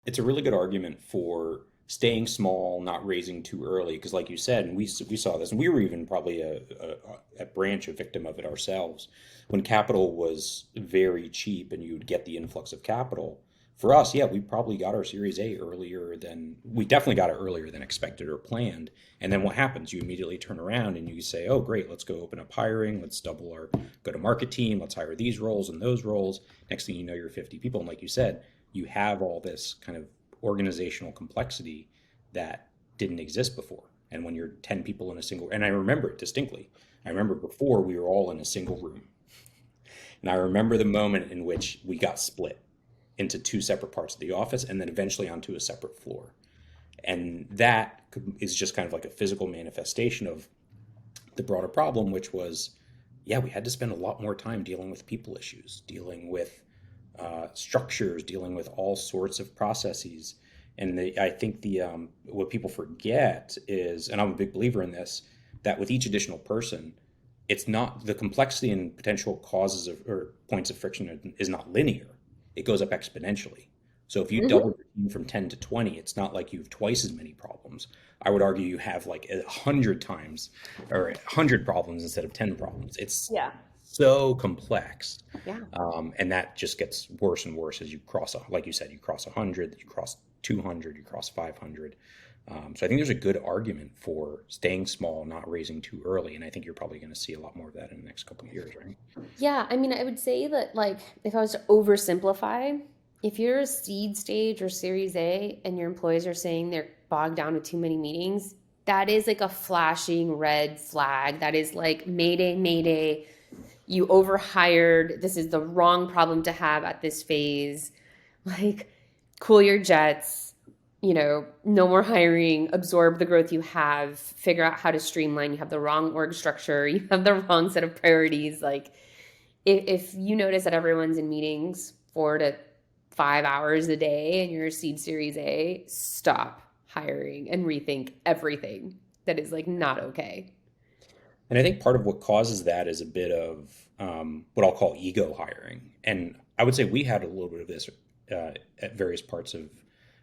It's a really good argument for staying small, not raising too early, because like you said, and we saw this, and we were even probably a branch, a victim of it ourselves. When capital was very cheap and you'd get the influx of capital, for us, yeah, we probably got our Series A earlier than we definitely got it earlier than expected or planned. And then what happens? You immediately turn around and you say, "Oh, great, let's go open up hiring. Let's double our go-to-market team. Let's hire these roles and those roles." Next thing you know, you're 50 people, and like you said, you have all this kind of organizational complexity that didn't exist before. And when you're 10 people in a single, and I remember it distinctly. I remember before we were all in a single room. And I remember the moment in which we got split into two separate parts of the office and then eventually onto a separate floor. And that is just kind of like a physical manifestation of the broader problem, which was, yeah, we had to spend a lot more time dealing with people issues, dealing with structures, dealing with all sorts of processes. And I think the what people forget is, and I'm a big believer in this, that with each additional person, it's not the complexity and potential causes of or points of friction is not linear. It goes up exponentially. So if you double your team from 10 to 20, it's not like you have twice as many problems. I would argue you have like 100 times or 100 problems instead of 10 problems. It's Yeah. so complex. Yeah. And that just gets worse and worse as you cross, like you said, you cross 100, you cross 200, you cross 500. So I think there's a good argument for staying small, not raising too early. And I think you're probably going to see a lot more of that in the next couple of years, right? Yeah, I mean, I would say that, like, if I was to oversimplify, if you're a seed stage or Series A and your employees are saying they're bogged down with too many meetings, that is like a flashing red flag. That is like, Mayday, Mayday, you overhired. This is the wrong problem to have at this phase. Like, cool your jets, no more hiring, absorb the growth you have, figure out how to streamline. You have the wrong org structure, you have the wrong set of priorities. Like, if you notice that everyone's in meetings 4 to 5 hours a day and you're a seed Series A, stop hiring and rethink everything. That is like not okay. And I think part of what causes that is a bit of what I'll call ego hiring. And I would say we had a little bit of this at various parts of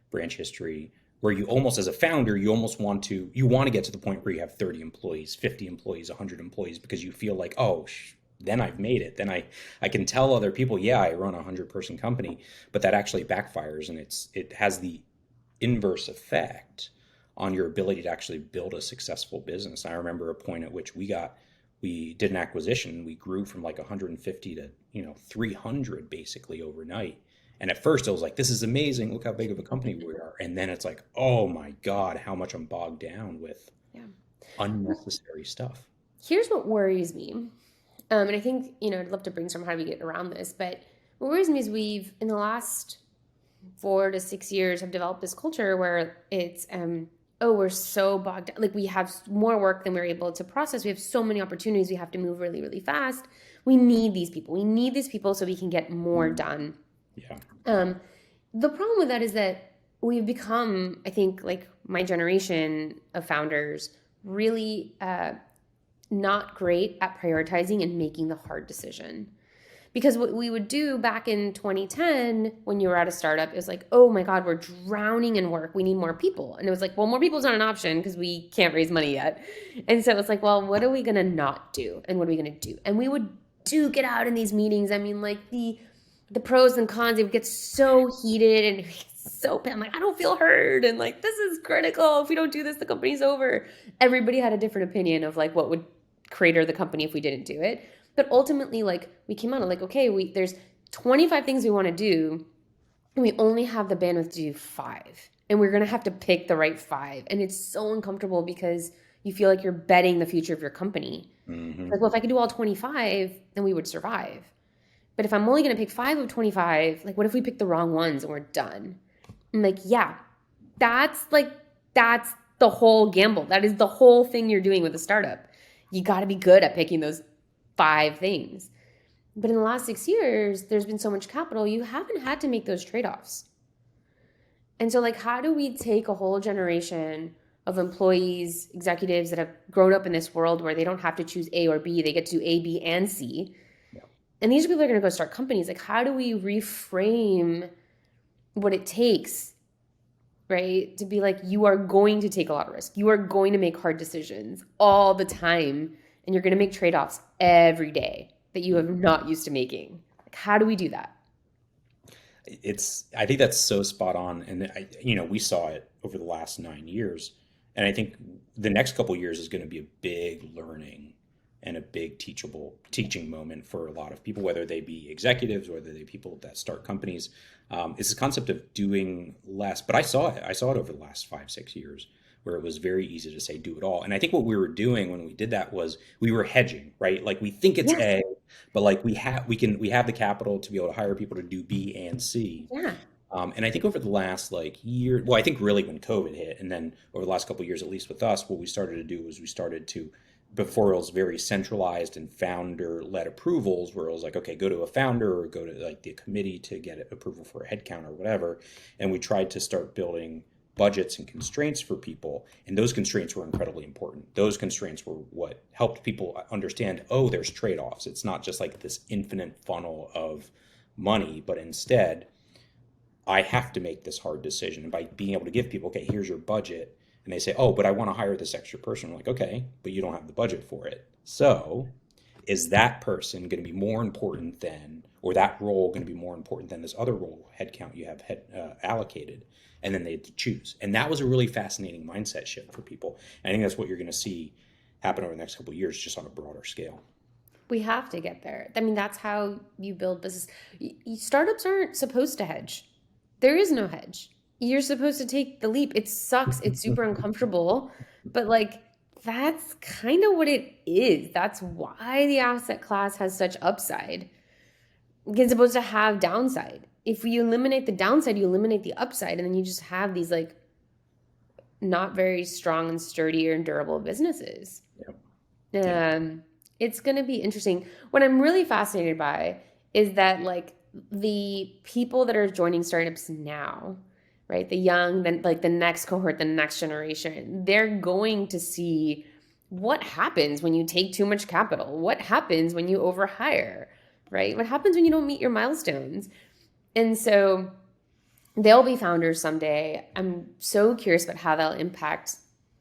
branch history, where you almost, as a founder, you want to get to the point where you have 30 employees, 50 employees, 100 employees, because you feel like, oh, then I've made it. Then I can tell other people, yeah, I run a 100-person company, but that actually backfires, and it has the inverse effect on your ability to actually build a successful business. I remember a point at which we did an acquisition. We grew from like 150 to 300 basically overnight. And at first, I was like, "This is amazing! Look how big of a company we are." And then it's like, "Oh my God, how much I'm bogged down with Yeah. unnecessary stuff." Here's what worries me. And I think, I'd love to brainstorm how do we get around this, but what worries me is we've, in the last 4 to 6 years, have developed this culture where it's, oh, we're so bogged down. Like, we have more work than we're able to process. We have so many opportunities. We have to move really, really fast. We need these people. We need these people so we can get more done. Yeah. Um, the problem with that is that we've become, I think, like my generation of founders, really not great at prioritizing and making the hard decision. Because what we would do back in 2010 when you were at a startup, it was like, oh my God, we're drowning in work. We need more people. And it was like, well, more people is not an option because we can't raise money yet. And so it was like, well, what are we going to not do? And what are we going to do? And we would duke it out in these meetings. I mean, like the pros and cons, it would get so heated and so bad. I'm like, I don't feel heard. And like, this is critical. If we don't do this, the company's over. Everybody had a different opinion of like what would crater the company if we didn't do it. But ultimately, like, we came out of like, okay, there's 25 things we want to do, and we only have the bandwidth to do five. And we're gonna have to pick the right five. And it's so uncomfortable because you feel like you're betting the future of your company. Hmm. Like, well, if I could do all 25, then we would survive. But if I'm only gonna pick five of 25, like, what if we pick the wrong ones and we're done? I'm like, yeah, that's like, that's the whole gamble. That is the whole thing you're doing with a startup. You got to be good at picking those five things. But in the last 6 years, there's been so much capital, you haven't had to make those trade offs. And so, like, how do we take a whole generation of employees, executives that have grown up in this world where they don't have to choose A or B, they get to do A, B, and C? Yeah. And these are people that are going to go start companies. Like, how do we reframe what it takes right? To be like, you are going to take a lot of risk. You are going to make hard decisions all the time, and you're going to make trade-offs every day that you have not used to making. Like, how do we do that? I think that's so spot on. And we saw it over the last 9 years. And I think the next couple years is going to be a big learning and a big teaching moment for a lot of people, whether they be executives, whether they be people that start companies. It's this concept of doing less. But I saw it. I saw it over the last 5, 6 years where it was very easy to say do it all. And I think what we were doing when we did that was we were hedging, right? Like we think it's Yes. A, but like we have the capital to be able to hire people to do B and C. Yeah. And I think over the last like year, well, I think really when COVID hit, and then over the last couple of years, at least with us, what we started to do was we started to, before it was very centralized and founder-led approvals, where it was like, okay, go to a founder or go to like the committee to get approval for a headcount or whatever. And we tried to start building budgets and constraints for people, and those constraints were incredibly important. Those constraints were what helped people understand, oh, there's trade-offs. It's not just like this infinite funnel of money, but instead I have to make this hard decision. And by being able to give people, okay, here's your budget, and they say, oh, but I want to hire this extra person. I'm like, okay, but you don't have the budget for it. So is that person going to be more important than, or that role going to be more important than this other role headcount you have allocated? And then they choose. And that was a really fascinating mindset shift for people. And I think that's what you're going to see happen over the next couple of years, just on a broader scale. We have to get there. I mean, that's how you build business. Startups aren't supposed to hedge. There is no hedge. You're supposed to take the leap. It sucks. It's super uncomfortable, but like that's kind of what it is. That's why the asset class has such upside. It's supposed to have downside. If you eliminate the downside, you eliminate the upside, and then you just have these like not very strong and sturdy or durable businesses. Yeah. Yeah. Um, it's going to be interesting. What I'm really fascinated by is that like the people that are joining startups now, right? The young, then like the next cohort, the next generation, they're going to see what happens when you take too much capital. What happens when you overhire, right? What happens when you don't meet your milestones? And so they'll be founders someday. I'm so curious about how they'll impact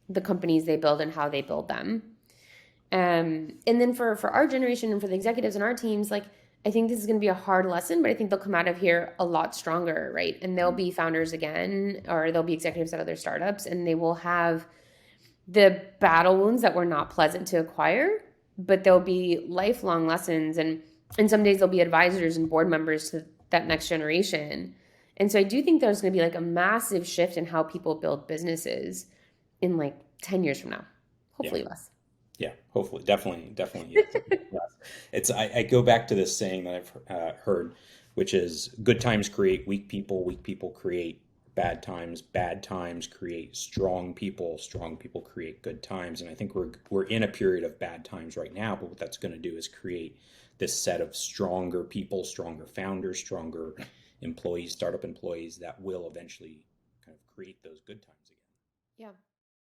the companies they build and how they build them. And then for our generation and for the executives in our teams, like I think this is going to be a hard lesson, but I think they'll come out of here a lot stronger, right? And they'll be founders again, or they'll be executives at other startups, and they will have the battle wounds that were not pleasant to acquire, but there'll be lifelong lessons, and some days they'll be advisors and board members to that next generation. And so I do think there's going to be like a massive shift in how people build businesses in like 10 years from now, Yeah. hopefully less. Yeah, hopefully, definitely, definitely. Yes. I go back to this saying that I've heard, which is good times create weak people create bad times create strong people create good times. And I think we're in a period of bad times right now, but what that's going to do is create this set of stronger people, stronger founders, stronger employees, startup employees that will eventually kind of create those good times again. Yeah.